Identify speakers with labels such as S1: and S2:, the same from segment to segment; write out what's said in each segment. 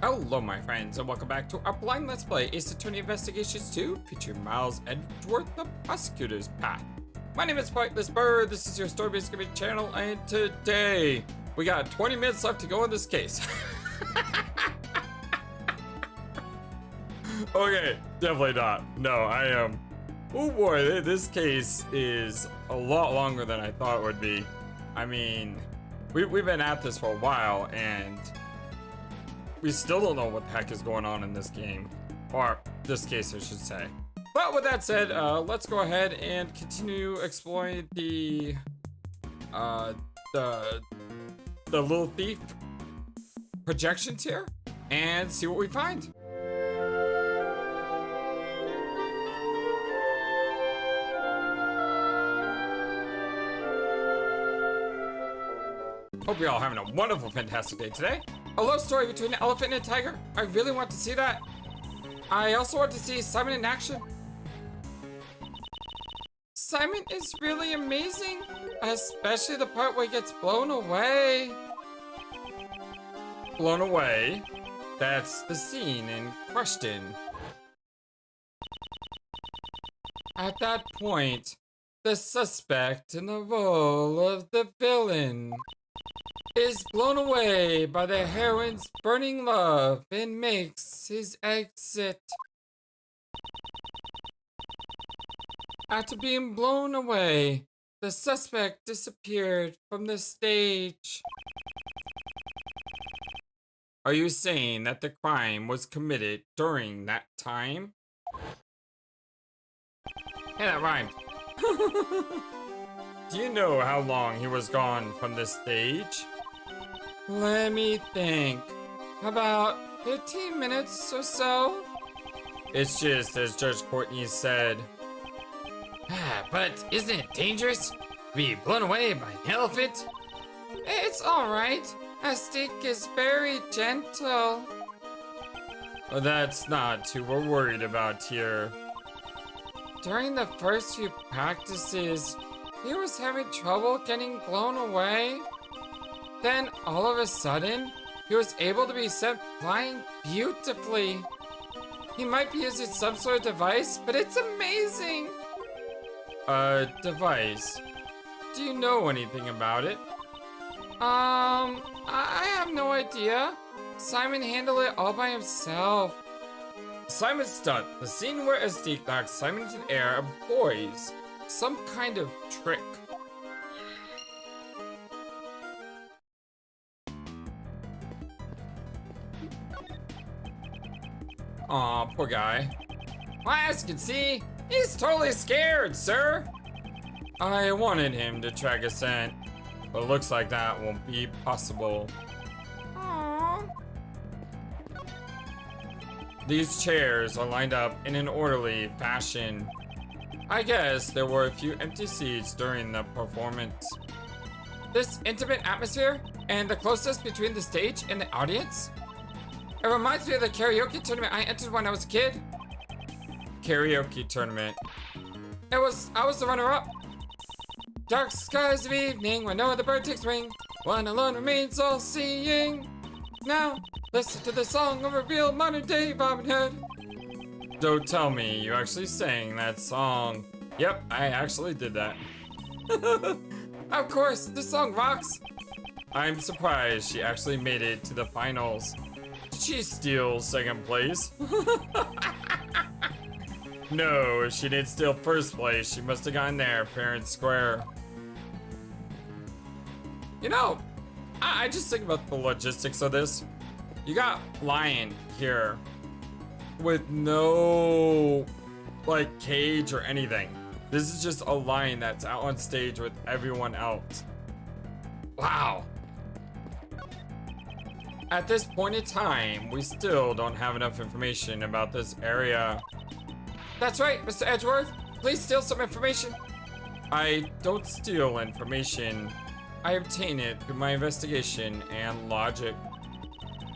S1: Hello my friends and welcome back to our blind let's play Ace Attorney Investigations 2 featuring Miles Edgeworth, the Prosecutor's Path. My name is FlightlessBird, this is your story-based gaming channel, and today we got 20 minutes left to go in this case. Okay, definitely not. No, I am. Oh boy, this case is a lot longer than I thought it would be. I mean, we've been at this for a while and we still don't know what the heck is going on in this game. Or this case, I should say. But with that said, let's go ahead and continue exploring the little thief projections here and see what we find. Hope you're all having a wonderful, fantastic day today. A love story between an elephant and a tiger. I really want to see that. I also want to see Simon in action. Simon is really amazing, especially the part where he gets blown away. Blown away? That's the scene in question. At that point, the suspect in the role of the villain is blown away by the heroine's burning love and makes his exit. After being blown away, the suspect disappeared from the stage. Are you saying that the crime was committed during that time? Hey, that rhymed. Do you know how long he was gone from the stage? Let me think. About 15 minutes or so? It's just as Judge Courtney said. But isn't it dangerous to be blown away by an elephant? It's alright. A stick is very gentle. Well, that's not who we're worried about here. During the first few practices, he was having trouble getting blown away. Then, all of a sudden, he was able to be sent flying beautifully. He might be using some sort of device, but it's amazing! Device? Do you know anything about it? I have no idea. Simon handled it all by himself. Simon's stunt. The scene where SD knocks Simon into the air employs some kind of trick. Aw, poor guy. Well, as you can see, he's totally scared, sir. I wanted him to track a scent, but it looks like that won't be possible. Aww. These chairs are lined up in an orderly fashion. I guess there were a few empty seats during the performance. This intimate atmosphere and the closeness between the stage and the audience? It reminds me of the karaoke tournament I entered when I was a kid. Karaoke tournament. I was the runner-up. Dark skies of evening when no other bird takes wing. One alone remains all-seeing. Now, listen to the song of a real modern-day Robin Hood. Don't tell me you actually sang that song. Yep, I actually did that. Of course, this song rocks. I'm surprised she actually made it to the finals. She steals second place. No, if she didn't steal first place, she must have gotten there fair and square. You know, I just think about the logistics of this. You got Lion here with no, like, cage or anything. This is just a lion that's out on stage with everyone else. Wow. At this point in time, we still don't have enough information about this area. That's right, Mr. Edgeworth. Please steal some information. I don't steal information. I obtain it through my investigation and logic.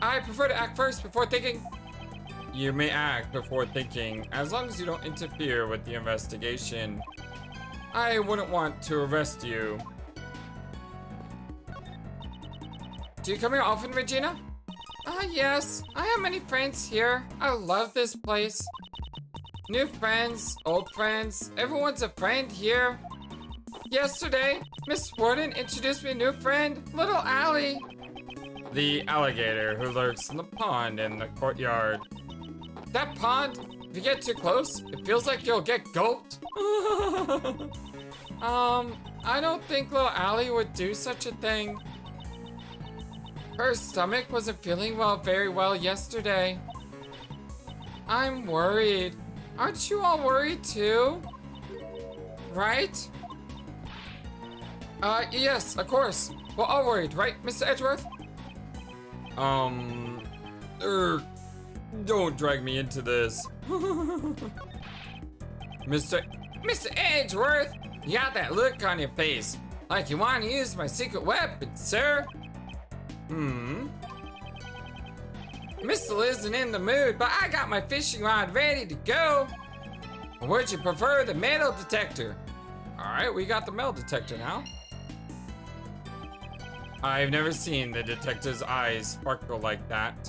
S1: I prefer to act first before thinking. You may act before thinking, as long as you don't interfere with the investigation. I wouldn't want to arrest you. Do you come here often, Regina? Yes. I have many friends here. I love this place. New friends, old friends, everyone's a friend here. Yesterday, Miss Warden introduced me a new friend, Little Allie. The alligator who lurks in the pond in the courtyard. That pond, if you get too close, it feels like you'll get gulped. I don't think Little Allie would do such a thing. Her stomach wasn't feeling very well yesterday. I'm worried. Aren't you all worried too? Right? Yes, of course. We're all worried, right, Mr. Edgeworth? Don't drag me into this. Mr. Edgeworth, you got that look on your face. Like you want to use my secret weapon, sir? Mr. isn't in the mood, but I got my fishing rod ready to go. Or would you prefer the metal detector? Alright, we got the metal detector now. I've never seen the detective's eyes sparkle like that.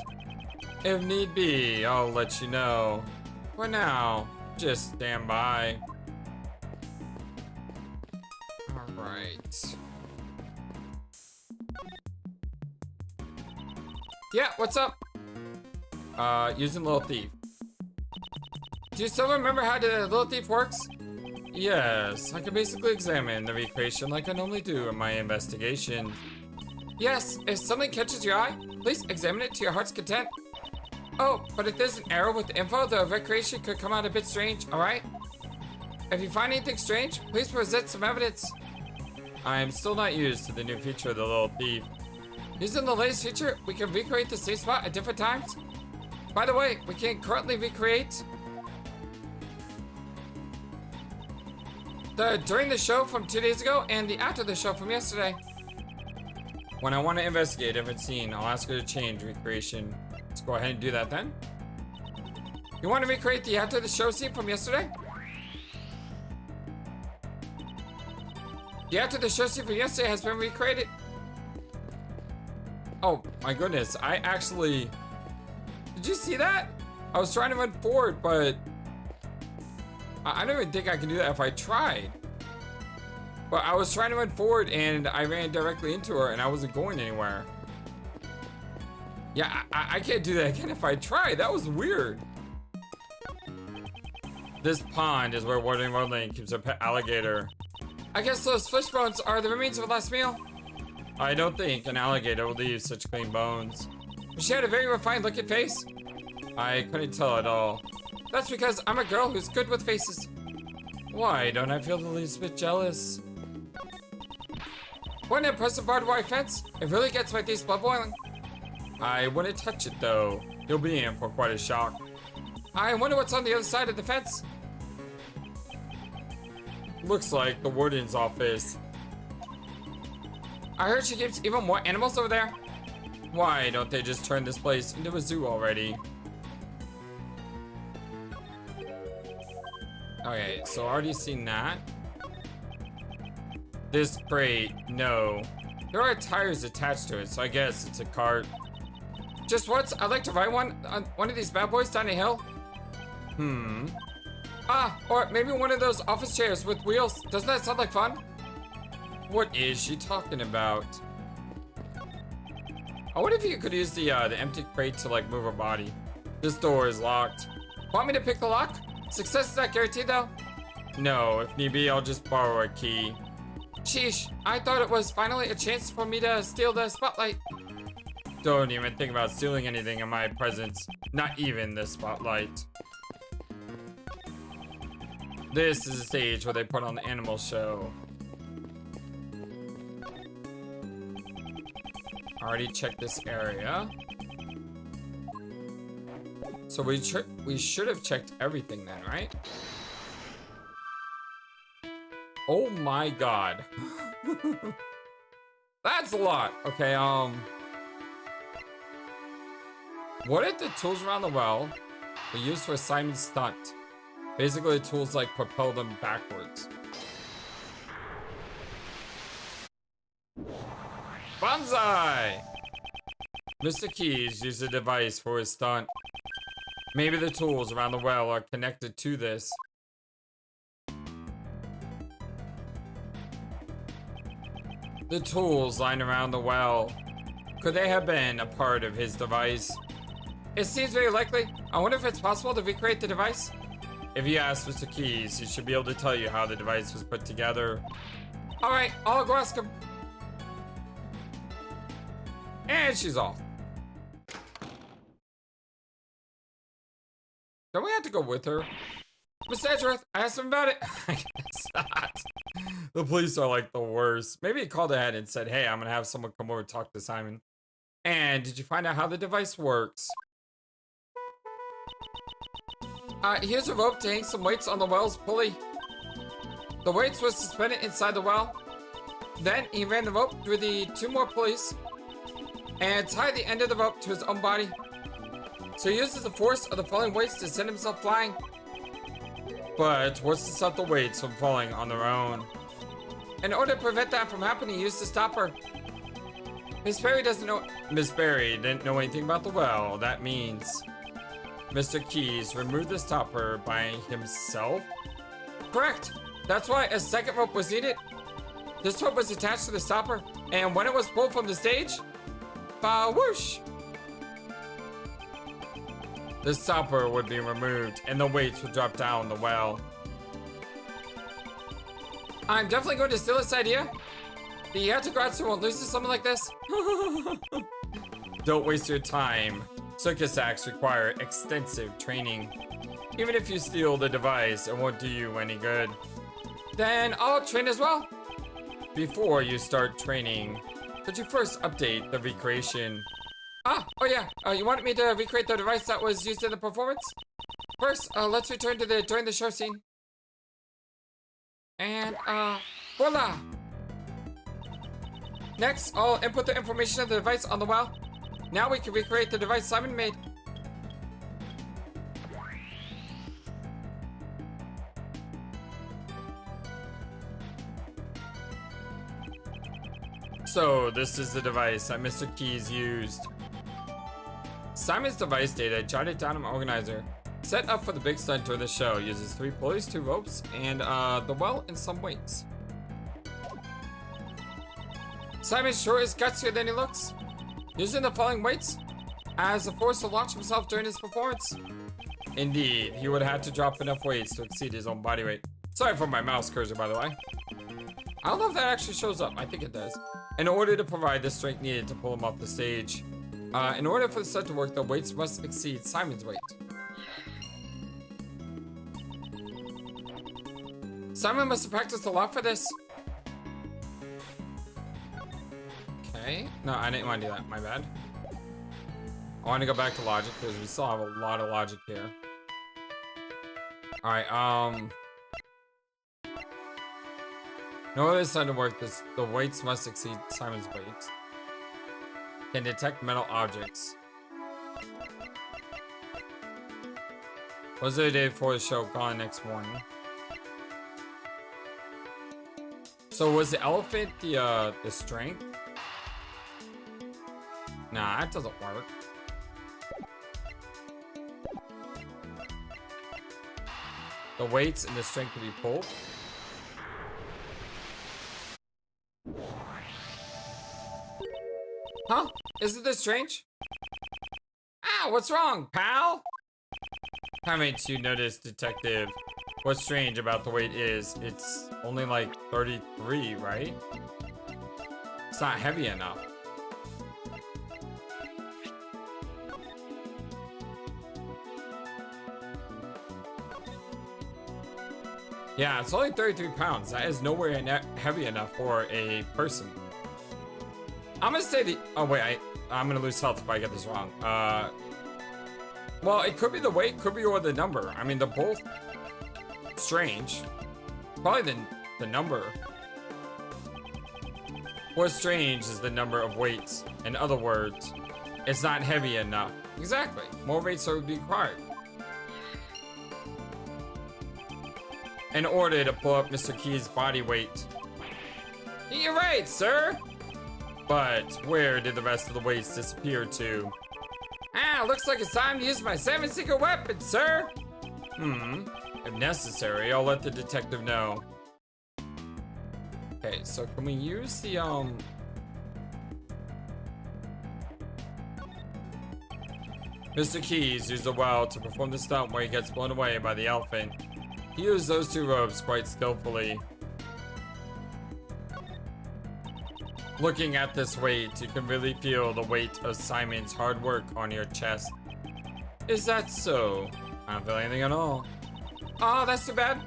S1: If need be, I'll let you know. For now, just stand by. Alright. Yeah, what's up? Using Little Thief. Do you still remember how the Little Thief works? Yes, I can basically examine the recreation like I normally do in my investigation. Yes, if something catches your eye, please examine it to your heart's content. Oh, but if there's an error with the info, the recreation could come out a bit strange, alright? If you find anything strange, please present some evidence. I am still not used to the new feature of the Little Thief. Using the latest feature, we can recreate the same spot at different times. By the way, we can currently recreate the during the show from 2 days ago and the after the show from yesterday. When I want to investigate a different scene, I'll ask her to change recreation. Let's go ahead and do that then. You want to recreate the after the show scene from yesterday? The after the show scene from yesterday has been recreated. Oh my goodness, I actually... Did you see that? I was trying to run forward, but... I don't even think I can do that if I tried. But I was trying to run forward and I ran directly into her and I wasn't going anywhere. Yeah, I can't do that again if I try. That was weird. This pond is where Warden Rodling keeps her pet alligator. I guess those fish bones are the remains of her last meal. I don't think an alligator will leave such clean bones. But she had a very refined looking face. I couldn't tell at all. That's because I'm a girl who's good with faces. Why don't I feel the least bit jealous? What an impressive barbed wire fence. It really gets my taste blood boiling. I wouldn't touch it though. You'll be in for quite a shock. I wonder what's on the other side of the fence. Looks like the warden's office. I heard she keeps even more animals over there. Why don't they just turn this place into a zoo already? Okay, so already seen that. This crate, no. There are tires attached to it, so I guess it's a cart. Just once, I'd like to ride one on one of these bad boys down a hill. Or maybe one of those office chairs with wheels. Doesn't that sound like fun? What is she talking about? I wonder if you could use the empty crate to like move her body. This door is locked. Want me to pick the lock? Success is not guaranteed though. No, if need be, I'll just borrow a key. Sheesh, I thought it was finally a chance for me to steal the spotlight. Don't even think about stealing anything in my presence. Not even the spotlight. This is a stage where they put on the animal show. Already checked this area. So we should have checked everything then, right? Oh my god. That's a lot. Okay, what if the tools around the well were used for Simon's stunt? Basically, the tools like propel them backwards. Banzai! Mr. Keys used a device for his stunt. Maybe the tools around the well are connected to this. The tools lying around the well. Could they have been a part of his device? It seems very likely. I wonder if it's possible to recreate the device? If you ask Mr. Keys, he should be able to tell you how the device was put together. Alright, I'll go ask him. And she's off. Don't we have to go with her? Miss Edgeworth, I asked him about it. I guess not. The police are like the worst. Maybe he called ahead and said, hey, I'm gonna have someone come over and talk to Simon. And did you find out how the device works? Here's a rope to hang some weights on the well's pulley. The weights were suspended inside the well. Then he ran the rope through the 2 more pulleys and tied the end of the rope to his own body. So he uses the force of the falling weights to send himself flying. But what's to stop the weights from falling on their own? In order to prevent that from happening, he used to stop her. Miss Berry didn't know anything about the well. That means Mr. Keys removed the stopper by himself? Correct. That's why a second rope was needed. This rope was attached to the stopper, and when it was pulled from the stage, whoosh! The stopper would be removed, and the weights would drop down the well. I'm definitely going to steal this idea. The Yatagratsu won't lose to something like this. Don't waste your time. Circus acts require extensive training. Even if you steal the device, it won't do you any good. Then I'll train as well. Before you start training, could you first update the recreation? Oh yeah, you wanted me to recreate the device that was used in the performance? First, let's return to during the show scene. And, voila! Next, I'll input the information of the device on the well. Now we can recreate the device Simon made. So, this is the device that Mr. Keys used. Simon's device data jotted down an organizer. Set up for the big stunt during the show. Uses 3 pulleys, 2 ropes, and the well and some weights. Simon sure is gutsier than he looks. Using the falling weights as a force to launch himself during his performance. Indeed, he would have to drop enough weights to exceed his own body weight. Sorry for my mouse cursor, by the way. I don't know if that actually shows up. I think it does. In order to provide the strength needed to pull him off the stage. In order for the stunt to work, the weights must exceed Simon's weight. Simon must have practiced a lot for this. Okay. No, I didn't want to do that. My bad. I want to go back to logic because we still have a lot of logic here. Alright, in order for this stunt to work, the weights must exceed Simon's weight. Can detect metal objects. Was it a day before the show? Gone next morning. So was the elephant the strength? Nah, that doesn't work. The weights and the strength to be pulled. Huh? Isn't this strange? Ah, what's wrong, pal? Haven't you noticed, detective? What's strange about the weight is it's only like 33, right? It's not heavy enough. Yeah, it's only 33 pounds. That is nowhere heavy enough for a person. I'm gonna say oh wait, I'm gonna lose health if I get this wrong. Well, it could be the weight, could be or the number. I mean, they're both strange. Probably the number. What's strange is the number of weights. In other words, it's not heavy enough. Exactly. More weights would be required. In order to pull up Mr. Key's body weight. You're right, sir. But where did the rest of the weights disappear to? Ah, looks like it's time to use my 7 secret weapons, sir. If necessary, I'll let the detective know. Okay, so can we use the, Mr. Keys used a well to perform the stunt where he gets blown away by the elephant. He used those 2 ropes quite skillfully. Looking at this weight, you can really feel the weight of Simon's hard work on your chest. Is that so? I don't feel anything at all. Oh, that's too bad.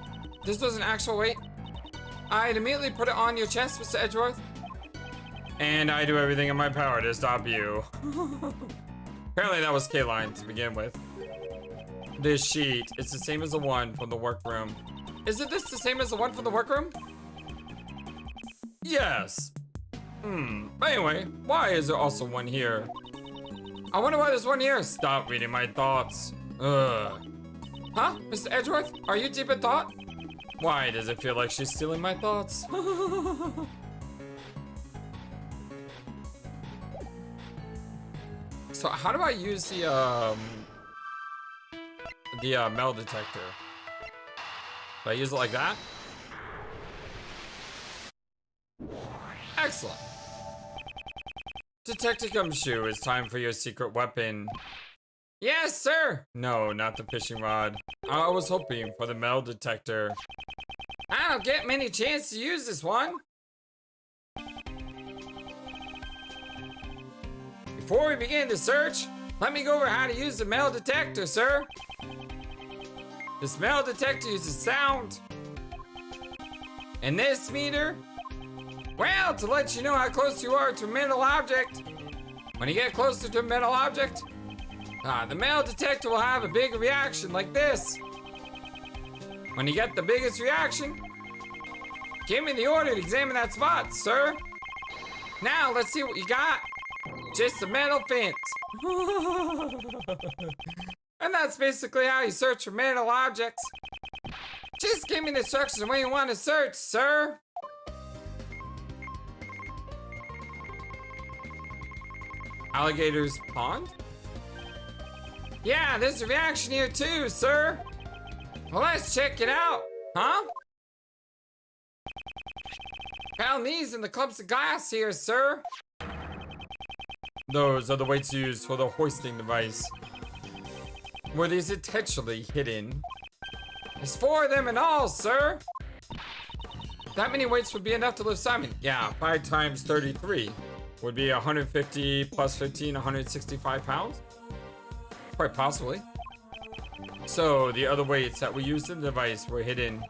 S1: This was an actual weight. I'd immediately put it on your chest, Mr. Edgeworth. And I do everything in my power to stop you. Apparently that was K-line to begin with. This sheet, it's the same as the one from the workroom. Isn't this the same as the one from the workroom? Yes. But anyway, why is there also one here? I wonder why there's one here. Stop reading my thoughts. Ugh. Huh? Mr. Edgeworth? Are you deep in thought? Why does it feel like she's stealing my thoughts? So how do I use the metal detector? Do I use it like that? Excellent. Detective Gumshoe, it's time for your secret weapon. Yes, sir! No, not the fishing rod. I was hoping for the metal detector. I don't get many chances to use this one. Before we begin the search, let me go over how to use the metal detector, sir. This metal detector uses sound. And this meter, well, to let you know how close you are to a metal object. When you get closer to a metal object, the metal detector will have a big reaction like this. When you get the biggest reaction, give me the order to examine that spot, sir. Now, let's see what you got. Just a metal fence. And that's basically how you search for metal objects. Just give me the instructions on where you want to search, sir. Alligator's pond? Yeah, there's a reaction here too, sir. Well, let's check it out. Huh? Found these in the clumps of glass here, sir. Those are the weights used for the hoisting device. Were these intentionally hidden? There's 4 of them in all, sir. That many weights would be enough to lift Simon. Yeah, 5 times 33 would be 150 plus 15, 165 pounds. Quite possibly. So the other weights that we used in the device were hidden.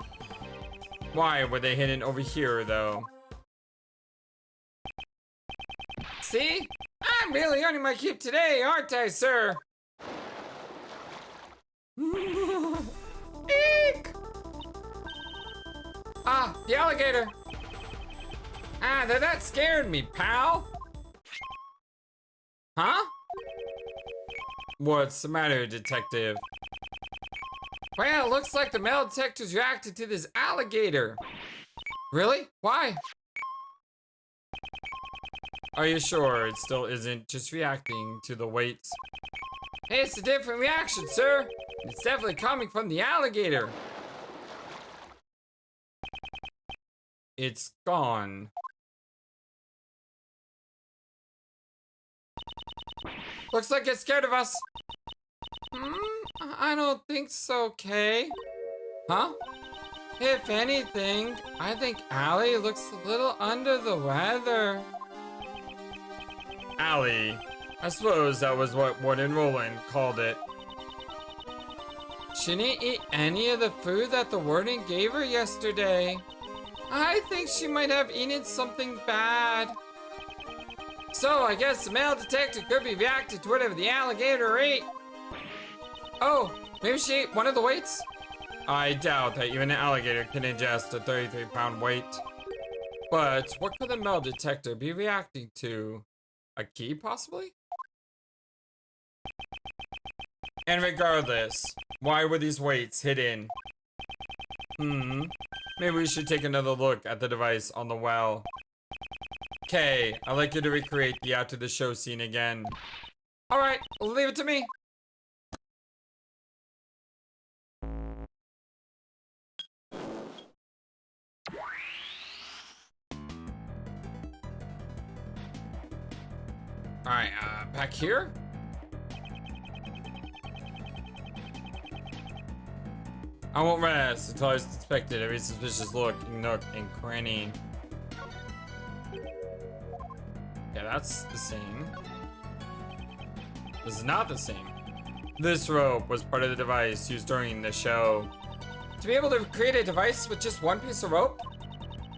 S1: Why were they hidden over here, though? See? I'm really earning my keep today, aren't I, sir? Eek! Ah, the alligator. Ah, that scared me, pal. Huh? What's the matter, detective? Well, it looks like the metal detector's reacted to this alligator. Really? Why? Are you sure it still isn't just reacting to the weights? It's a different reaction, sir. It's definitely coming from the alligator. It's gone. Looks like it's scared of us. I don't think so, Kay. Huh? If anything, I think Allie looks a little under the weather. Allie. I suppose that was what Warden Roland called it. She didn't eat any of the food that the warden gave her yesterday. I think she might have eaten something bad. So I guess the metal detector could be reacted to whatever the alligator ate. Oh, maybe she ate one of the weights? I doubt that even an alligator can ingest a 33-pound weight. But what could the metal detector be reacting to? A key, possibly? And regardless, why were these weights hidden? Maybe we should take another look at the device on the well. Kay, I'd like you to recreate the after the show scene again. Alright, leave it to me. Alright, back here? I won't rest until I suspected every suspicious look, nook, and cranny. Yeah, that's the same. This is not the same. This rope was part of the device used during the show. To be able to create a device with just one piece of rope?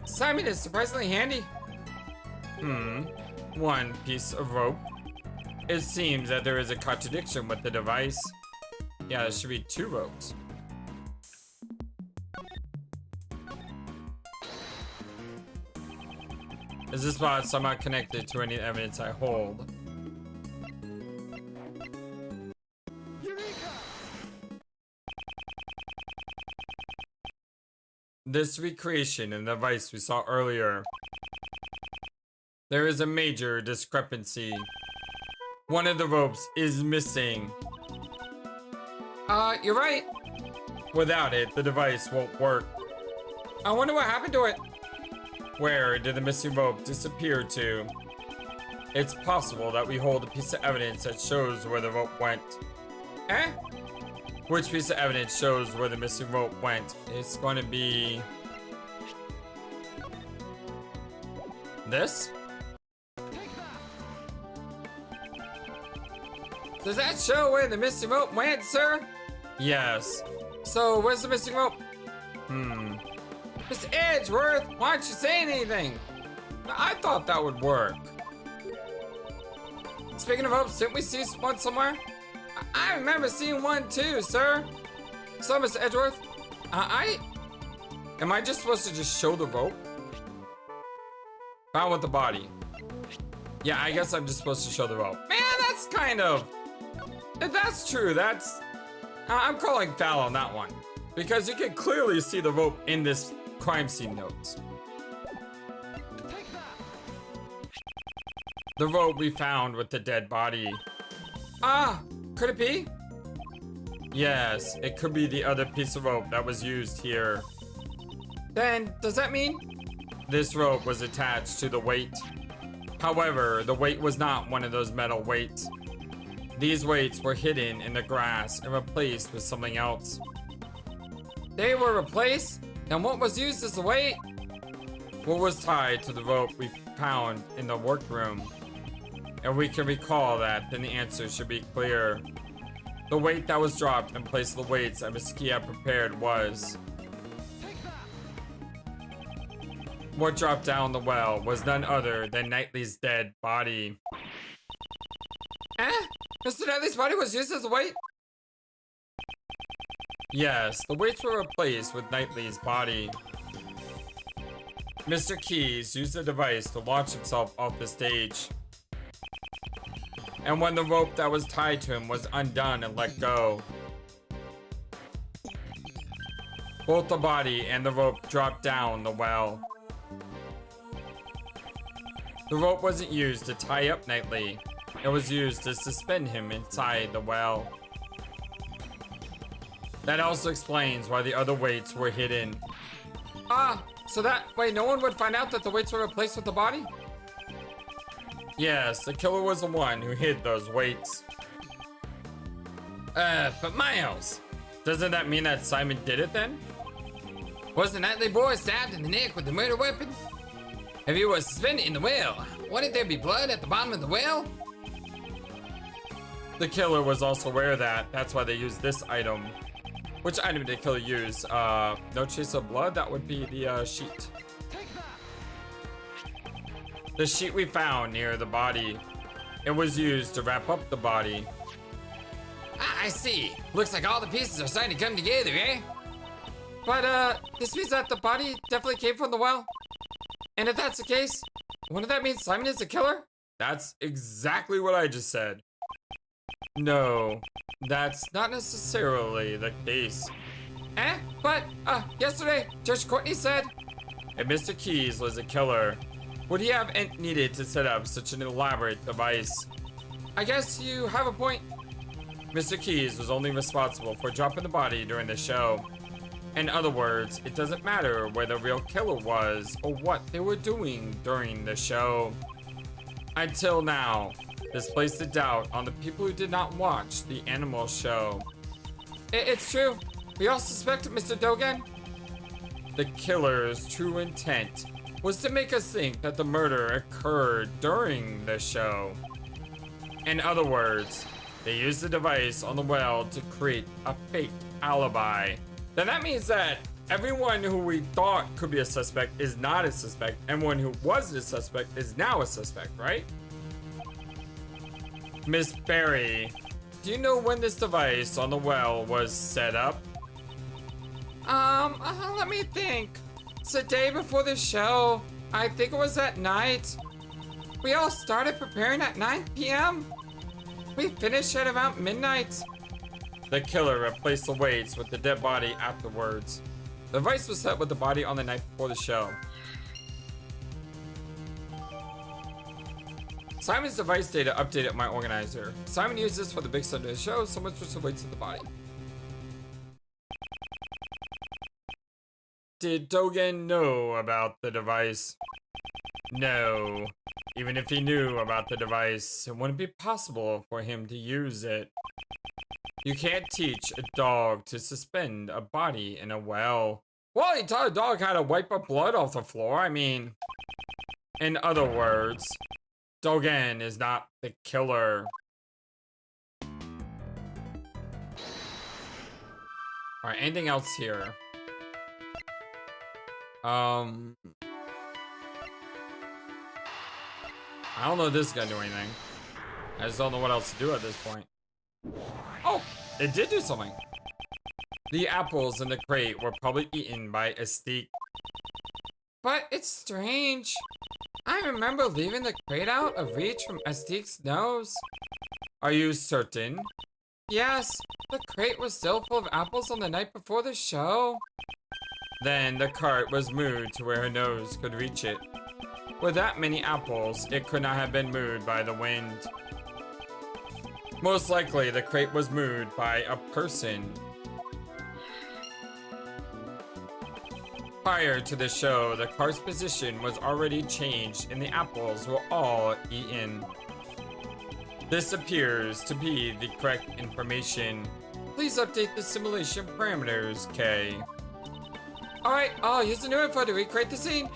S1: Simon is surprisingly handy. One piece of rope. It seems that there is a contradiction with the device. Yeah, there should be two ropes. Is this spot somehow connected to any evidence I hold? This recreation in the device we saw earlier. There is a major discrepancy. One of the ropes is missing. You're right. Without it, the device won't work. I wonder what happened to it. Where did the missing rope disappear to? It's possible that we hold a piece of evidence that shows where the rope went. Eh? Which piece of evidence shows where the missing rope went? It's going to be... this? Does that show where the missing rope went, sir? Yes. So, where's the missing rope? Mr. Edgeworth, why aren't you saying anything? I thought that would work. Speaking of ropes, didn't we see one somewhere? I remember seeing one too, sir. So, Mr. Edgeworth, am I just supposed to just show the rope? Found with the body. Yeah, I guess I'm just supposed to show the rope. Man, that's kind of... If that's true, that's... I'm calling foul on that one. Because you can clearly see the rope in this crime scene notes. The rope we found with the dead body. Could it be? Yes, it could be the other piece of rope that was used here. Then, does that mean? This rope was attached to the weight. However, the weight was not one of those metal weights. These weights were hidden in the grass and replaced with something else. They were replaced? And what was used as the weight? What was tied to the rope we found in the workroom? And we can recall that, then the answer should be clear. The weight that was dropped in place of the weights that Misaki had prepared was... What dropped down the well was none other than Knightley's dead body. Mr. Knightley's body was used as a weight? Yes, the weights were replaced with Knightley's body. Mr. Keys used the device to launch himself off the stage. And when the rope that was tied to him was undone and let go, both the body and the rope dropped down the well. The rope wasn't used to tie up Knightley. It was used to suspend him inside the well. That also explains why the other weights were hidden. So that way no one would find out that the weights were replaced with the body? Yes, the killer was the one who hid those weights. But Miles, doesn't that mean that Simon did it then? Was the Knightley boy stabbed in the neck with the murder weapon? If he was suspended in the well, wouldn't there be blood at the bottom of the well? The killer was also aware of that. That's why they used this item. Which item did the killer use? No trace of blood? That would be the sheet. The sheet we found near the body. It was used to wrap up the body. I see. Looks like all the pieces are starting to come together, eh? But, this means that the body definitely came from the well. And if that's the case, wouldn't that mean Simon is the killer? That's exactly what I just said. No, that's not necessarily the case. But, yesterday, Judge Courtney said, if Mr. Keys was a killer, would he have needed to set up such an elaborate device? I guess you have a point. Mr. Keys was only responsible for dropping the body during the show. In other words, it doesn't matter where the real killer was or what they were doing during the show. Until now, this placed a doubt on the people who did not watch the animal show. It's true. We all suspected Mr. Dogen. The killer's true intent was to make us think that the murder occurred during the show. In other words, they used the device on the well to create a fake alibi. Then that means that everyone who we thought could be a suspect is not a suspect, and one who wasn't a suspect is now a suspect, right? Miss Berry, do you know when this device on the well was set up? Let me think. It's the day before the show. I think it was at night. We all started preparing at 9 p.m. We finished at about midnight. The killer replaced the weights with the dead body afterwards. The device was set with the body on the night before the show. Simon's device data updated my organizer. Simon used this for the big Sunday show, so much was the weights of the body. Did Dogen know about the device? No. Even if he knew about the device, it wouldn't be possible for him to use it. You can't teach a dog to suspend a body in a well. Well, he taught a dog how to wipe up blood off the floor. I mean, in other words, Dogen is not the killer. Alright, anything else here? I don't know if this is gonna do anything. I just don't know what else to do at this point. Oh, it did do something. The apples in the crate were probably eaten by Estique. But it's strange. I remember leaving the crate out of reach from Estique's nose. Are you certain? Yes, the crate was still full of apples on the night before the show. Then the cart was moved to where her nose could reach it. With that many apples, it could not have been moved by the wind. Most likely, the crate was moved by a person. Prior to the show, the cart's position was already changed and the apples were all eaten. This appears to be the correct information. Please update the simulation parameters, Kay. Alright, I'll use the new info to recreate the scene.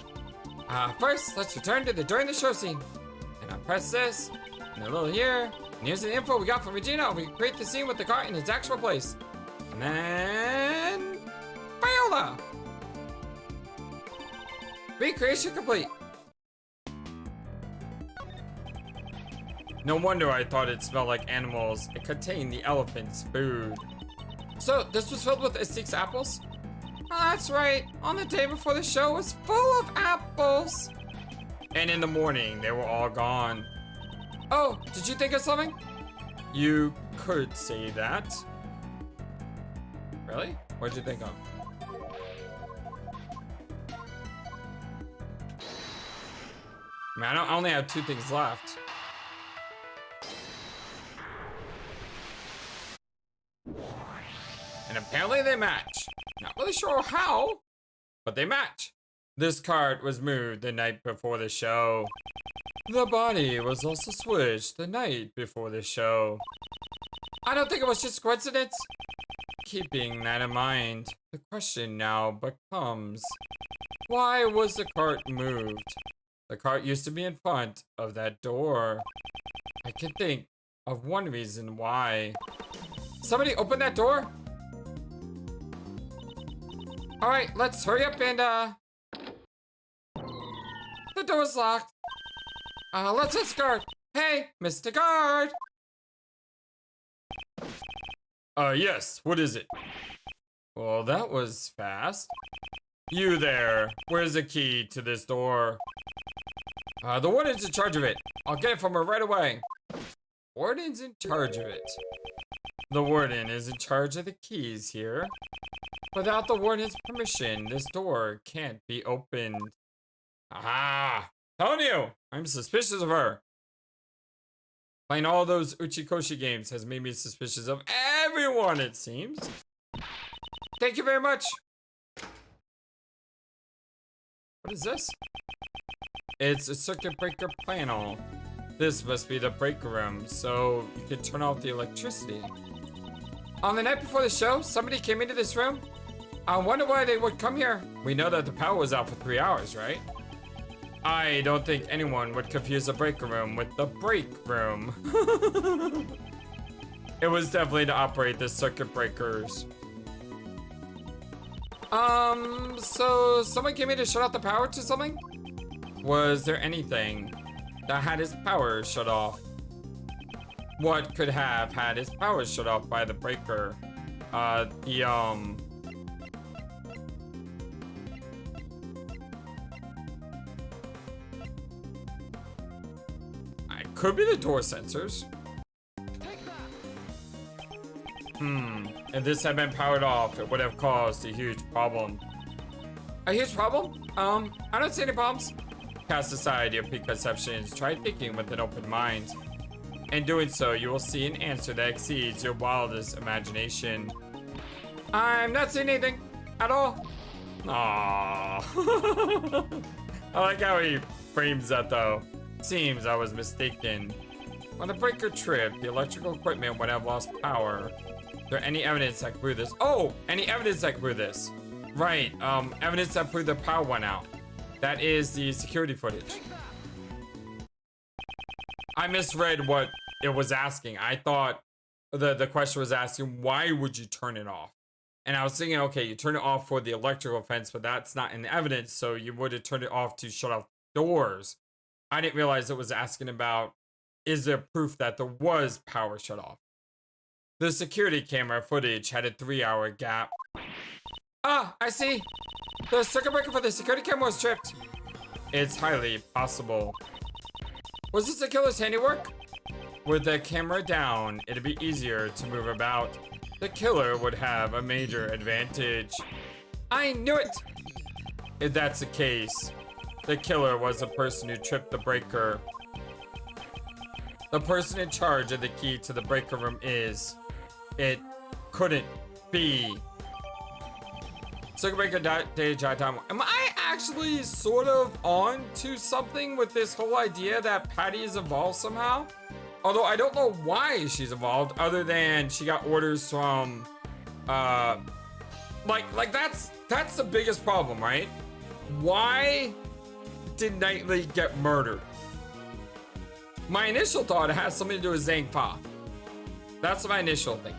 S1: First, let's return to the during the show scene. And I'll press this, and a little here, and here's the info we got from Regina. We create the scene with the cart in its actual place. And then... Viola! Recreation complete. No wonder I thought it smelled like animals. It contained the elephant's food. So, this was filled with Estique's apples? Oh, that's right. On the day before the show, it was full of apples. And in the morning, they were all gone. Oh, did you think of something? You could say that. Really? What did you think of? I mean, I only have 2 things left. And apparently they match. Not really sure how, but they match. This cart was moved the night before the show. The body was also switched the night before the show. I don't think it was just coincidence. Keeping that in mind, the question now becomes, why was the cart moved? The cart used to be in front of that door. I can think of one reason why. Somebody open that door? Alright, let's hurry up and, the door's locked. Let's escort. Hey, Mr. Guard! Yes, what is it? Well, that was fast. You there, where's the key to this door? The warden's in charge of it. I'll get it from her right away. Warden's in charge of it. The warden is in charge of the keys here. Without the warden's permission, this door can't be opened. Ah! Telling you, I'm suspicious of her. Playing all those Uchikoshi games has made me suspicious of everyone, it seems. Thank you very much. What is this? It's a circuit breaker panel. This must be the break room, so you can turn off the electricity. On the night before the show, somebody came into this room. I wonder why they would come here. We know that the power was out for 3 hours, right? I don't think anyone would confuse the break room with the break room. It was definitely to operate the circuit breakers. So someone came in to shut off the power to something? Was there anything that had his power shut off? What could have had his power shut off by the breaker? It could be the door sensors. If this had been powered off, it would have caused a huge problem. A huge problem? I don't see any problems. Cast aside your preconceptions, try thinking with an open mind. In doing so, you will see an answer that exceeds your wildest imagination. I'm not seeing anything at all. Aww. I like how he frames that though. Seems I was mistaken. When the breaker tripped, the electrical equipment would have lost power. Is there any evidence that could prove this? Oh, any evidence that could prove this? Right, evidence that proved the power went out. That is the security footage. I misread what it was asking. I thought the question was asking, why would you turn it off? And I was thinking, okay, you turn it off for the electrical fence, but that's not in the evidence, so you would have turned it off to shut off doors. I didn't realize it was asking about, is there proof that there was power shut off? The security camera footage had a 3-hour gap. Ah, I see. The circuit breaker for the security camera was tripped. It's highly possible. Was this the killer's handiwork? With the camera down, it'd be easier to move about. The killer would have a major advantage. I knew it! If that's the case, the killer was the person who tripped the breaker. The person in charge of the key to the breaker room is... It couldn't be. Circuit breaker data time. Am I actually sort of on to something with this whole idea that Patty is involved somehow? Although I don't know why she's involved, other than she got orders from, like that's the biggest problem, right? Why did Knightley get murdered? My initial thought it has something to do with Zhang Fa. That's my initial thing.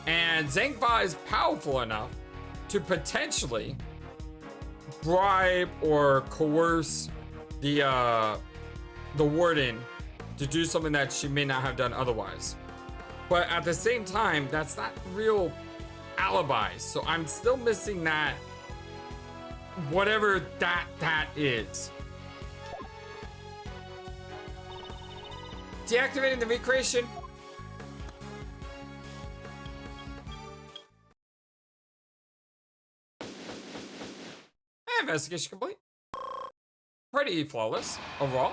S1: And Zhang Fa is powerful enough to potentially bribe or coerce the warden to do something that she may not have done otherwise. But at the same time, that's not real alibi. So I'm still missing that, whatever that is. Deactivating the recreation. Investigation complete. Pretty flawless overall.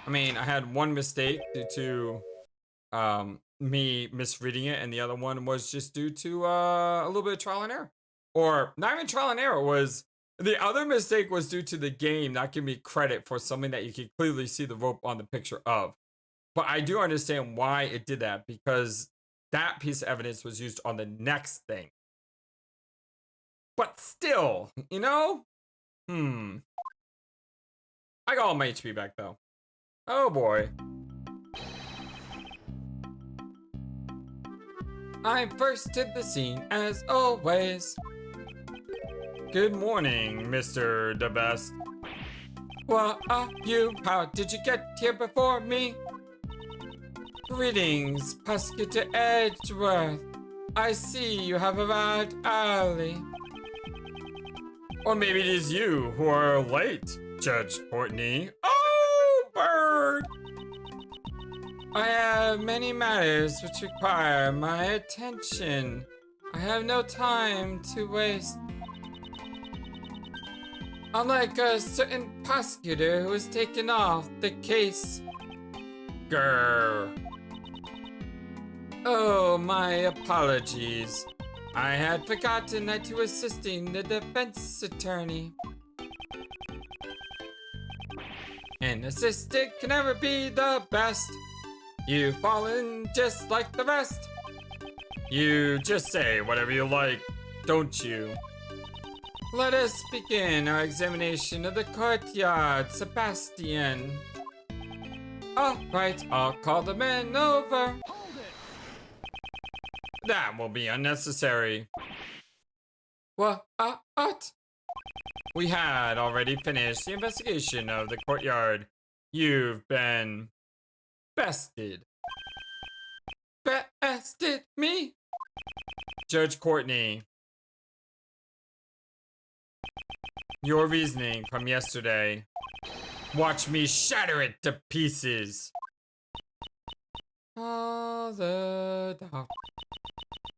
S1: I mean, I had one mistake due to me misreading it, and the other one was just due to a little bit of trial and error. Or not even trial and error, was the other mistake was due to the game not giving me credit for something that you can clearly see the rope on the picture of. But I do understand why it did that, because that piece of evidence was used on the next thing. But still, you know? I got all my HP back though. Oh boy. I'm first to the scene as always. Good morning, Mr. The Best. What are you? How did you get here before me? Greetings, Prosecutor Edgeworth. I see you have arrived early. Or maybe it is you who are late, Judge Courtney. Oh, bird! I have many matters which require my attention. I have no time to waste. Unlike a certain prosecutor who has taken off the case. Grr. Oh, my apologies. I had forgotten that you were assisting the defense attorney. An assistant can never be the best. You've fallen just like the rest. You just say whatever you like, don't you? Let us begin our examination of the courtyard, Sebastian. Alright, I'll call the men over. That will be unnecessary. What? We had already finished the investigation of the courtyard. You've been bested. Bested me? Judge Courtney. Your reasoning from yesterday. Watch me shatter it to pieces. Father,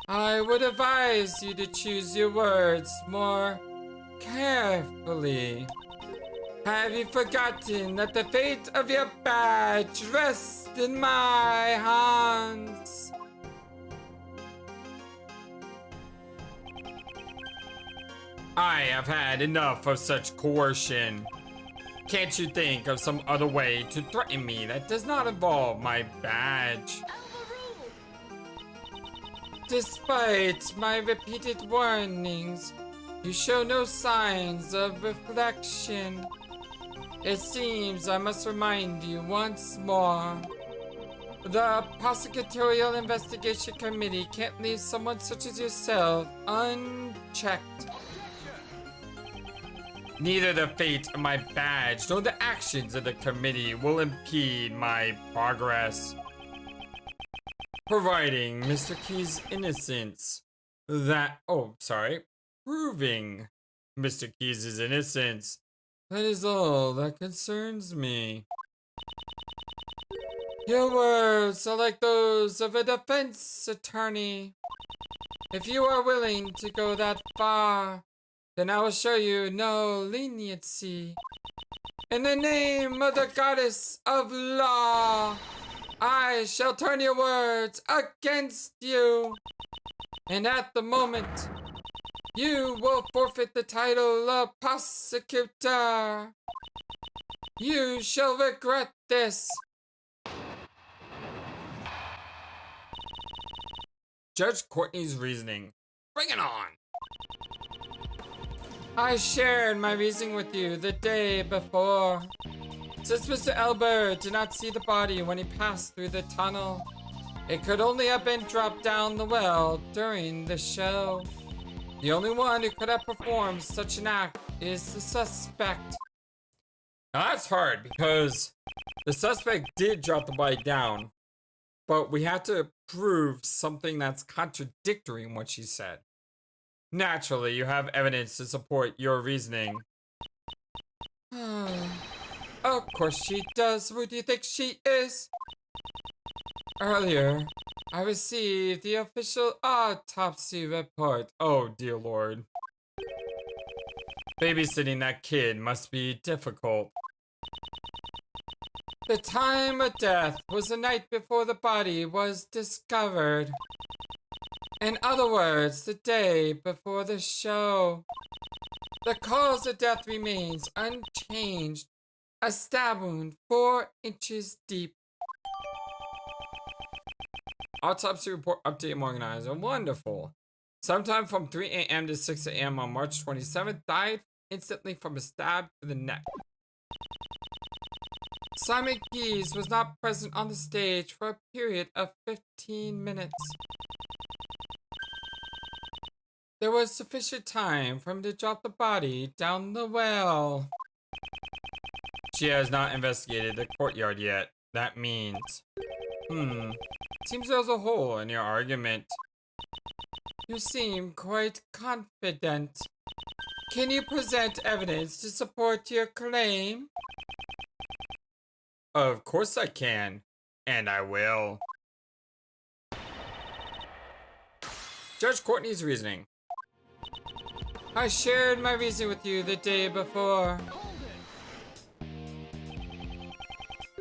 S1: I would advise you to choose your words more carefully. Have you forgotten that the fate of your badge rests in my hands? I have had enough of such coercion. Can't you think of some other way to threaten me that does not involve my badge? Despite my repeated warnings, you show no signs of reflection. It seems I must remind you once more. The Prosecutorial Investigation Committee can't leave someone such as yourself unchecked. Neither the fate of my badge nor the actions of the committee will impede my progress. Providing Mr. Key's innocence. Proving Mr. Key's innocence. That is all that concerns me. Your words are like those of a defense attorney. If you are willing to go that far, then I will show you no leniency. In the name of the goddess of law, I shall turn your words against you. And at the moment, you will forfeit the title of prosecutor. You shall regret this. Judge Courtney's reasoning. Bring it on. I shared my reasoning with you the day before. Since Mr. Elbert did not see the body when he passed through the tunnel, it could only have been dropped down the well during the show. The only one who could have performed such an act is the suspect. Now that's hard because the suspect did drop the body down, but we had to prove something that's contradictory in what she said. Naturally, you have evidence to support your reasoning. Of course she does. Who do you think she is? Earlier, I received the official autopsy report. Oh, dear Lord. Babysitting that kid must be difficult. The time of death was the night before the body was discovered. In other words, the day before the show. The cause of death remains unchanged. A stab wound 4 inches deep. Autopsy report update from organizer. Wonderful. Sometime from 3 a.m. to 6 a.m. on March 27th, died instantly from a stab to the neck. Simon Keyes was not present on the stage for a period of 15 minutes. There was sufficient time for him to drop the body down the well. She has not investigated the courtyard yet. That means... Seems there's a hole in your argument. You seem quite confident. Can you present evidence to support your claim? Of course I can. And I will. Judge Courtney's reasoning. I shared my reason with you the day before.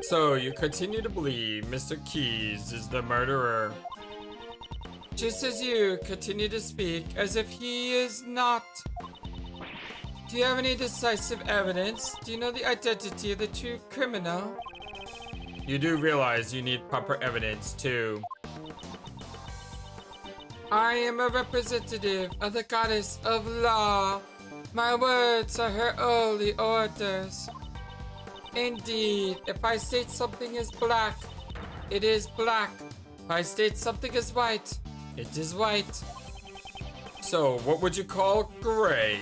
S1: So you continue to believe Mr. Keys is the murderer. Just as you continue to speak as if he is not. Do you have any decisive evidence? Do you know the identity of the true criminal? You do realize you need proper evidence too. I am a representative of the goddess of law. My words are her holy orders. Indeed, if I state something is black, it is black. If I state something is white, it is white. So, what would you call gray?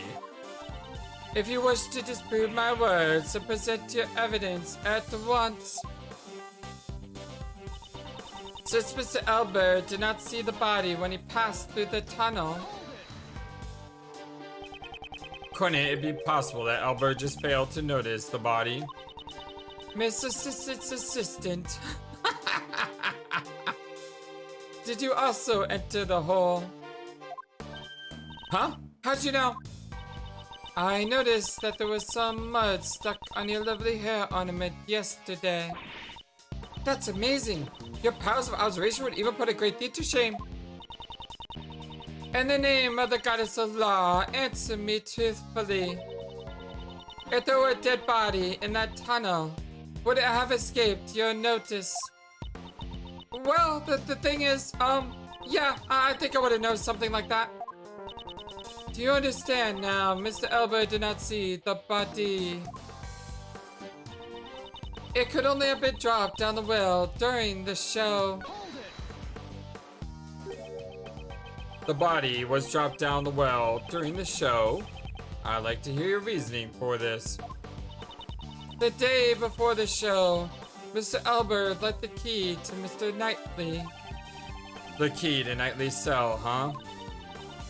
S1: If you wish to disprove my words and present your evidence at once. Since Mr. Elbert did not see the body when he passed through the tunnel, couldn't it be possible that Elbert just failed to notice the body? Miss Assistant's assistant. Did you also enter the hole? Huh? How'd you know? I noticed that there was some mud stuck on your lovely hair ornament yesterday. That's amazing. Your powers of observation would even put a great deed to shame. In the name of the goddess of law, answer me truthfully. If there were a dead body in that tunnel, would it have escaped your notice? Well, the thing is, yeah, I think I would have known something like that. Do you understand now? Mr. Elbert did not see the body. It could only have been dropped down the well during the show. The body was dropped down the well during the show. I'd like to hear your reasoning for this. The day before the show, Mr. Elbert lent the key to Mr. Knightley. The key to Knightley's cell, huh?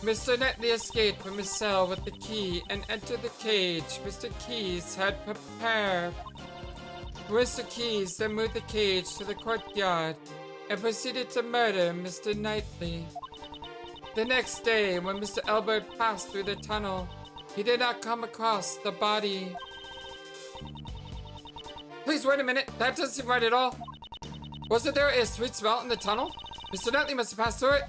S1: Mr. Knightley escaped from his cell with the key and entered the cage Mr. Keys had prepared. Mr. Keys then moved the cage to the courtyard and proceeded to murder Mr. Knightley. The next day, when Mr. Elbert passed through the tunnel, he did not come across the body. Please wait a minute, that doesn't seem right at all. Wasn't there a sweet smell in the tunnel? Mr. Knightley must have passed through it.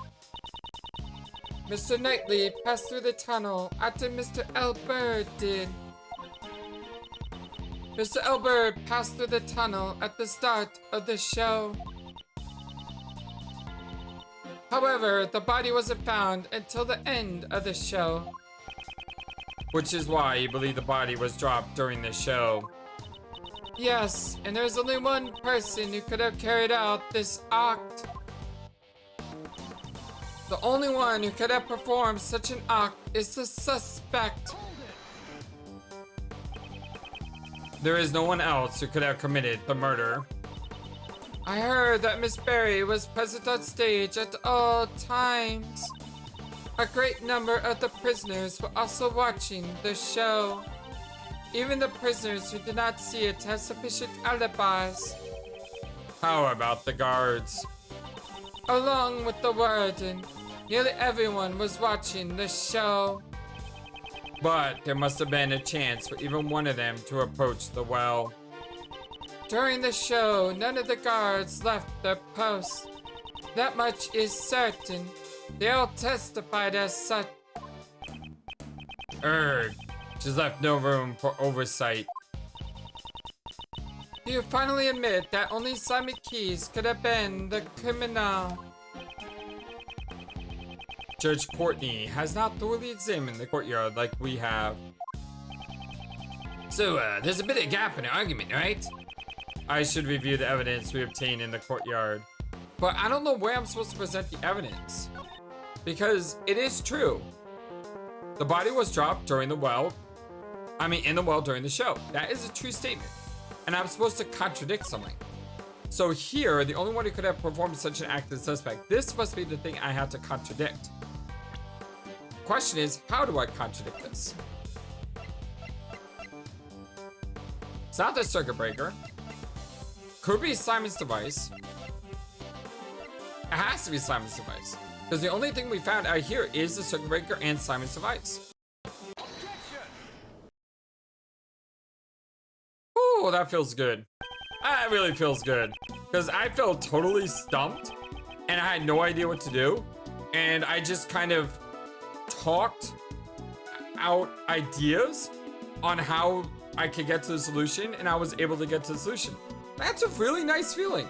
S1: Mr. Knightley passed through the tunnel after Mr. Elbert did. Mr. Elbert passed through the tunnel at the start of the show. However, the body wasn't found until the end of the show. Which is why you believe the body was dropped during the show. Yes, and there's only one person who could have carried out this act. The only one who could have performed such an act is the suspect. There is no one else who could have committed the murder. I heard that Miss Berry was present on stage at all times. A great number of the prisoners were also watching the show. Even the prisoners who did not see it have sufficient alibis. How about the guards? Along with the warden, nearly everyone was watching the show. But there must have been a chance for even one of them to approach the well. During the show, none of the guards left their posts. That much is certain. They all testified as such. She's left no room for oversight. Do you finally admit that only Simon Keys could have been the criminal? Judge Courtney has not thoroughly examined the courtyard like we have. So, there's a bit of gap in the argument, right? I should review the evidence we obtained in the courtyard. But I don't know where I'm supposed to present the evidence. Because it is true. The body was dropped during the well. in the well during the show. That is a true statement. And I'm supposed to contradict something. So here, the only one who could have performed such an act is the suspect. This must be the thing I have to contradict. Question is, how do I contradict this? It's not the circuit breaker. Could be Simon's device. It has to be Simon's device. Because the only thing we found out here is the circuit breaker and Simon's device. Oh, that feels good. That really feels good. Because I felt totally stumped and I had no idea what to do. And I just kind of talked out ideas on how I could get to the solution, and I was able to get to the solution. That's a really nice feeling.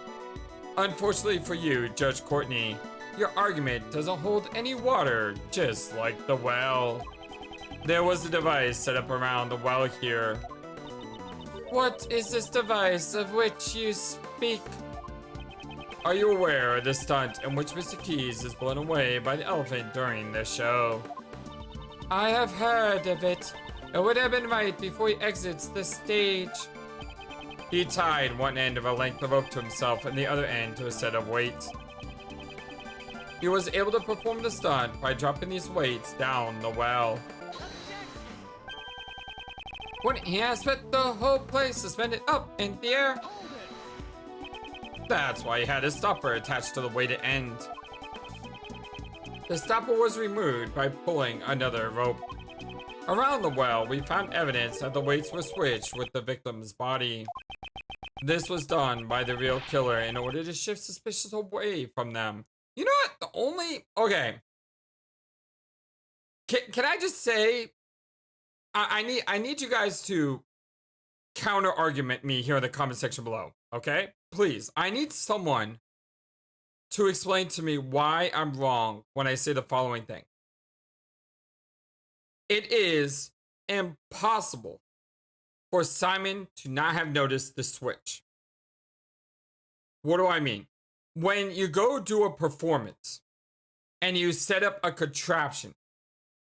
S1: Unfortunately for you, Judge Courtney, your argument doesn't hold any water, just like the well. There was a device set up around the well here. What is this device of which you speak? Are you aware of the stunt in which Mr. Keys is blown away by the elephant during the show? I have heard of it. It would have been right before he exits the stage. He tied one end of a length of rope to himself and the other end to a set of weights. He was able to perform the stunt by dropping these weights down the well. Wouldn't he have spent the whole place suspended up in the air? That's why he had his stopper attached to the weighted end. The stopper was removed by pulling another rope. Around the well, we found evidence that the weights were switched with the victim's body. This was done by the real killer in order to shift suspicion away from them. You know what? The only... Okay. Can I just say... I need you guys to counter-argument me here in the comment section below, okay? Please. I need someone to explain to me why I'm wrong when I say the following thing. It is impossible for Simon to not have noticed the switch. What do I mean? When you go do a performance and you set up a contraption,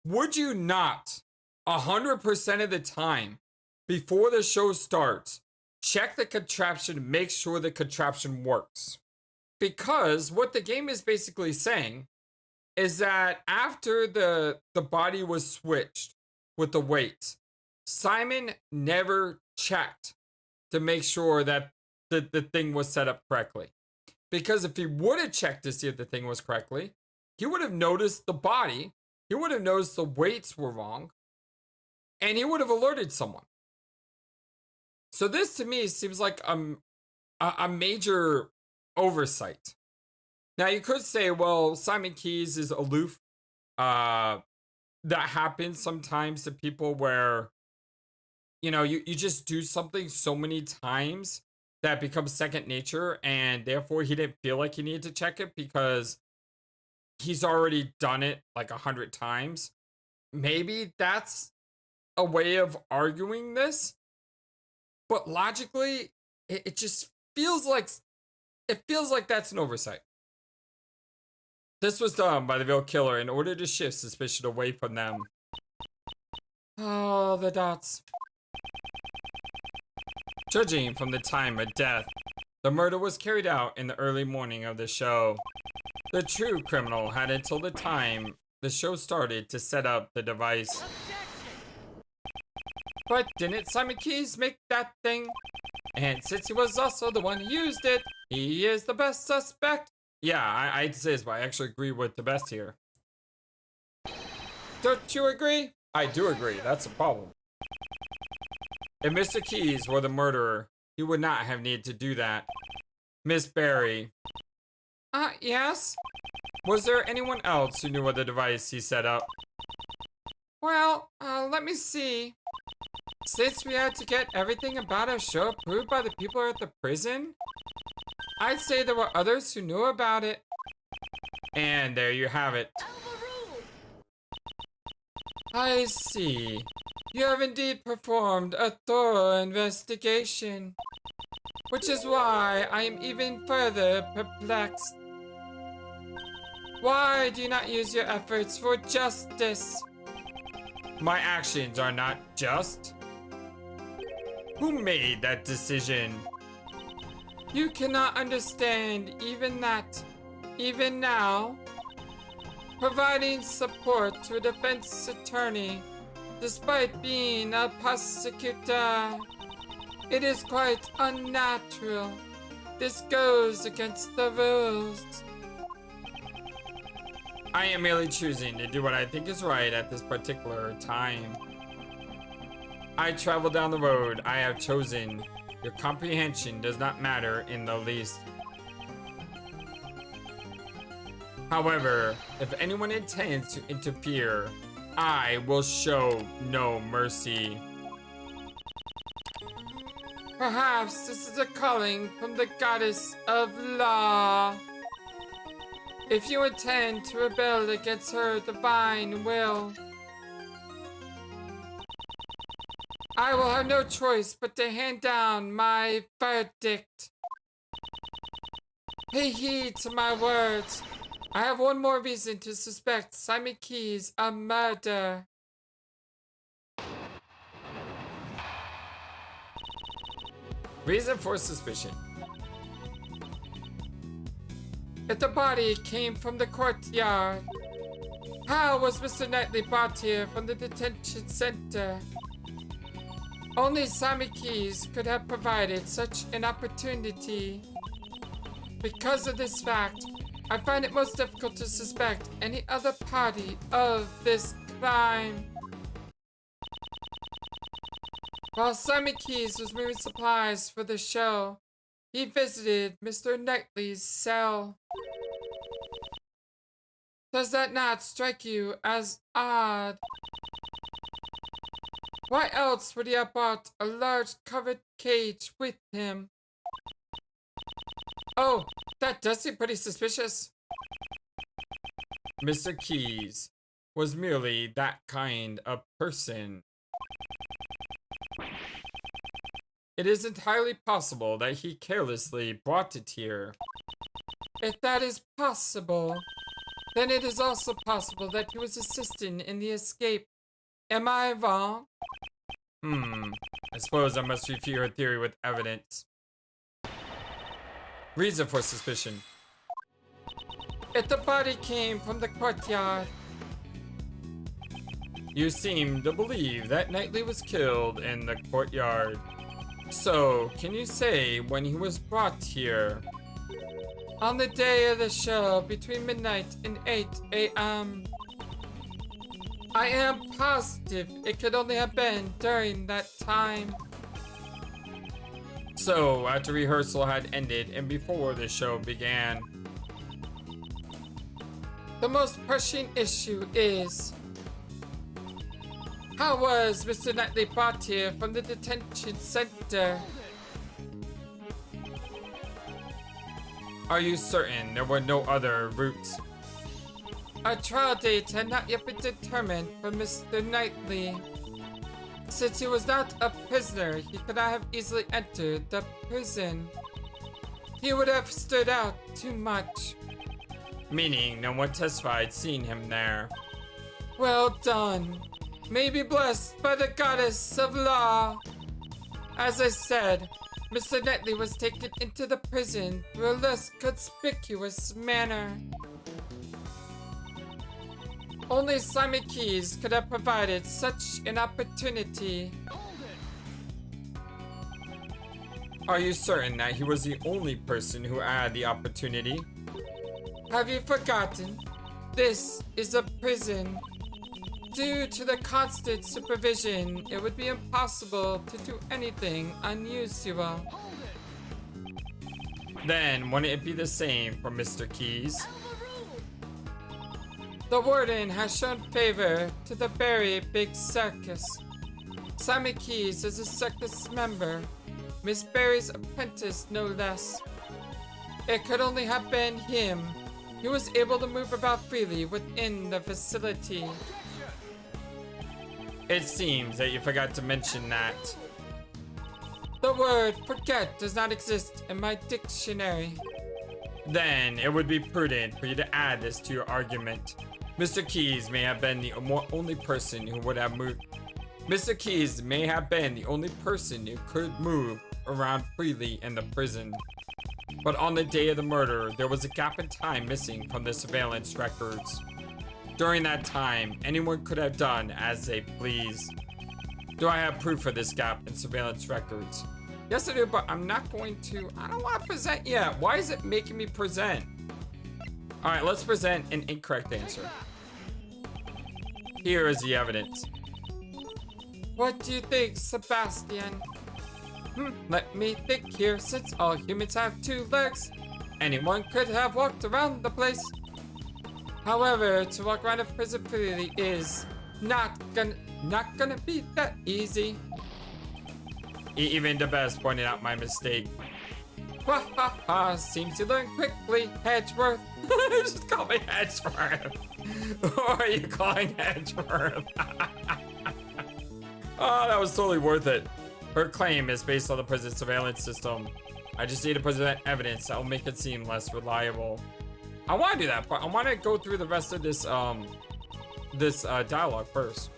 S1: would you not 100% of the time before the show starts check the contraption, make sure the contraption works? Because what the game is basically saying is that after the body was switched with the weights, Simon never checked to make sure that the thing was set up correctly. Because if he would have checked to see if the thing was correctly, he would have noticed the body, he would have noticed the weights were wrong, and he would have alerted someone. So this to me seems like a major oversight. Now you could say, well, Simon Keys is aloof. That happens sometimes to people where, you know, you just do something so many times that becomes second nature, and therefore he didn't feel like he needed to check it because he's already done it like 100 times. Maybe that's a way of arguing this, but logically, it just feels like that's an oversight. This was done by the real killer in order to shift suspicion away from them. Oh, the dots. Judging from the time of death, the murder was carried out in the early morning of the show. The true criminal had until the time the show started to set up the device. But didn't Simon Keys make that thing? And since he was also the one who used it, he is the best suspect. Yeah, I'd say this, but I actually agree with the best here. Don't you agree? I do agree. That's a problem. If Mr. Keys were the murderer, he would not have needed to do that. Miss Barry. Yes? Was there anyone else who knew of the device he set up? Well, let me see. Since we had to get everything about our show approved by the people at the prison, I'd say there were others who knew about it. And there you have it. I see. You have indeed performed a thorough investigation, which is why I am even further perplexed. Why do you not use your efforts for justice? My actions are not just. Who made that decision? You cannot understand even that. Even now, providing support to a defense attorney, despite being a prosecutor, it is quite unnatural. This goes against the rules. I am merely choosing to do what I think is right at this particular time. I travel down the road I have chosen. Your comprehension does not matter in the least. However, if anyone intends to interfere, I will show no mercy. Perhaps this is a calling from the goddess of law. If you intend to rebel against her divine will, I will have no choice but to hand down my verdict. Pay heed to my words. I have one more reason to suspect Simon Keys of murder. Reason for suspicion. If the body came from the courtyard, how was Mr. Knightley brought here from the detention center? Only Simon Keys could have provided such an opportunity. Because of this fact, I find it most difficult to suspect any other party of this crime. While Simon Keys was moving supplies for the show, he visited Mr. Knightley's cell. Does that not strike you as odd? Why else would he have brought a large covered cage with him? Oh, that does seem pretty suspicious. Mr. Keys was merely that kind of person. It is entirely possible that he carelessly brought it here. If that is possible, then it is also possible that he was assisting in the escape. Am I wrong? I suppose I must refute your theory with evidence. Reason for suspicion. If the body came from the courtyard, you seem to believe that Knightley was killed in the courtyard. So, can you say when he was brought here? On the day of the show, between midnight and 8 a.m. I am positive it could only have been during that time. So, after rehearsal had ended and before the show began. The most pressing issue is, how was Mr. Knightley brought here from the detention center? Are you certain there were no other routes? A trial date had not yet been determined for Mr. Knightley. Since he was not a prisoner, he could not have easily entered the prison. He would have stood out too much. Meaning no one testified seeing him there. Well done. May be blessed by the goddess of law. As I said, Mr. Knightley was taken into the prison through a less conspicuous manner. Only Simon Keys could have provided such an opportunity. Are you certain that he was the only person who had the opportunity? Have you forgotten? This is a prison. Due to the constant supervision, it would be impossible to do anything unusual. Then, wouldn't it be the same for Mr. Keys? The warden has shown favor to the very big circus. Simon Keys is a circus member, Miss Berry's apprentice no less. It could only have been him. He was able to move about freely within the facility. It seems that you forgot to mention that. The word forget does not exist in my dictionary. Then it would be prudent for you to add this to your argument. Mr. Keys may have been the only person who would have moved. Mr. Keys may have been the only person who could move around freely in the prison. But on the day of the murder, there was a gap in time missing from the surveillance records. During that time, anyone could have done as they pleased. Do I have proof of this gap in surveillance records? Yes, I do, but I don't want to present yet. Why is it making me present? All right, let's present an incorrect answer. Here is the evidence. What do you think, Sebastian? Let me think here. Since all humans have 2 legs, anyone could have walked around the place. However, to walk around a prison freely is not gonna be that easy. Even the best pointed out my mistake. Ha ha ha, seems you learned quickly, Edgeworth. Just call me Edgeworth. Or are you calling Edgeworth? Oh, that was totally worth it. Her claim is based on the prison surveillance system. I just need to present evidence that will make it seem less reliable. I want to do that, but I want to go through the rest of this dialogue first.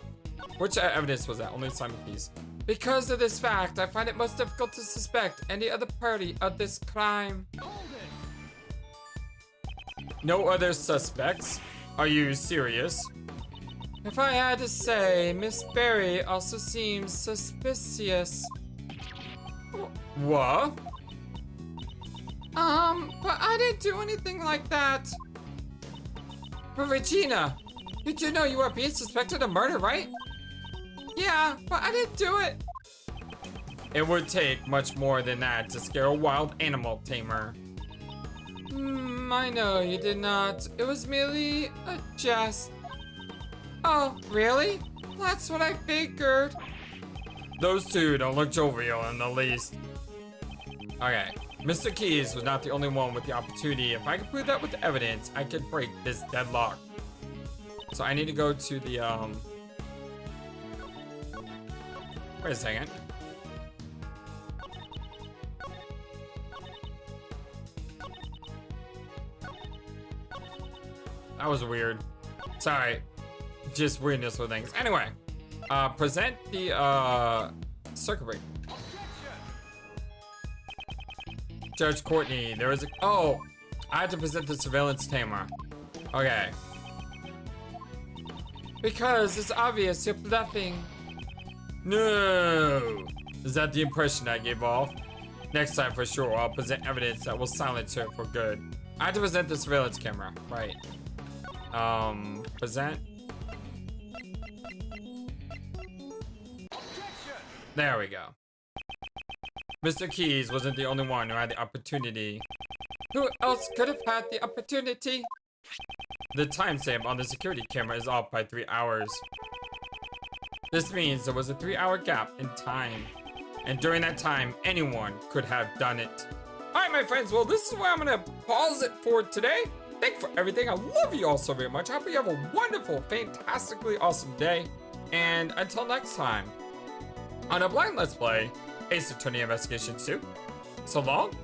S1: Which evidence was that? Only Simon Keys. Because of this fact, I find it most difficult to suspect any other party of this crime. No other suspects? Are you serious? If I had to say, Miss Berry also seems suspicious. What? But I didn't do anything like that. But Regina, you do know you are being suspected of murder, right? Yeah, but I didn't do it. It would take much more than that to scare a wild animal tamer. I know you did not. It was merely a jest. Oh, really? That's what I figured. Those two don't look jovial in the least. Okay, Mr. Keys was not the only one with the opportunity. If I could prove that with the evidence, I could break this deadlock. So I need to go to the, wait a second. That was weird. Sorry. Just weirdness with things. Anyway, present the circuit breaker. Judge Courtney, there is a. Oh, I have to present the surveillance tamer. Okay. Because it's obvious you're bluffing. No. Is that the impression I gave off? Next time for sure, I'll present evidence that will silence her for good. I have to present the surveillance camera. Right. Present. There we go. Mr. Keys wasn't the only one who had the opportunity. Who else could have had the opportunity? The timestamp on the security camera is off by 3 hours. This means there was a 3-hour gap in time. And during that time, anyone could have done it. Alright, my friends, well, this is where I'm gonna pause it for today. Thank you for everything. I love you all so very much. I hope you have a wonderful, fantastically awesome day. And until next time, on a blind Let's Play, Ace Attorney Investigation 2. So long,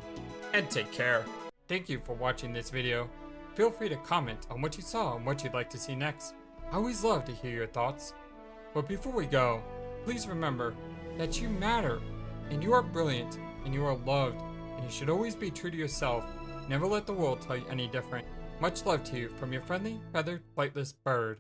S1: and take care. Thank you for watching this video. Feel free to comment on what you saw and what you'd like to see next. I always love to hear your thoughts. But before we go, please remember that you matter, and you are brilliant, and you are loved, and you should always be true to yourself. Never let the world tell you any different. Much love to you from your friendly, feathered, flightless bird.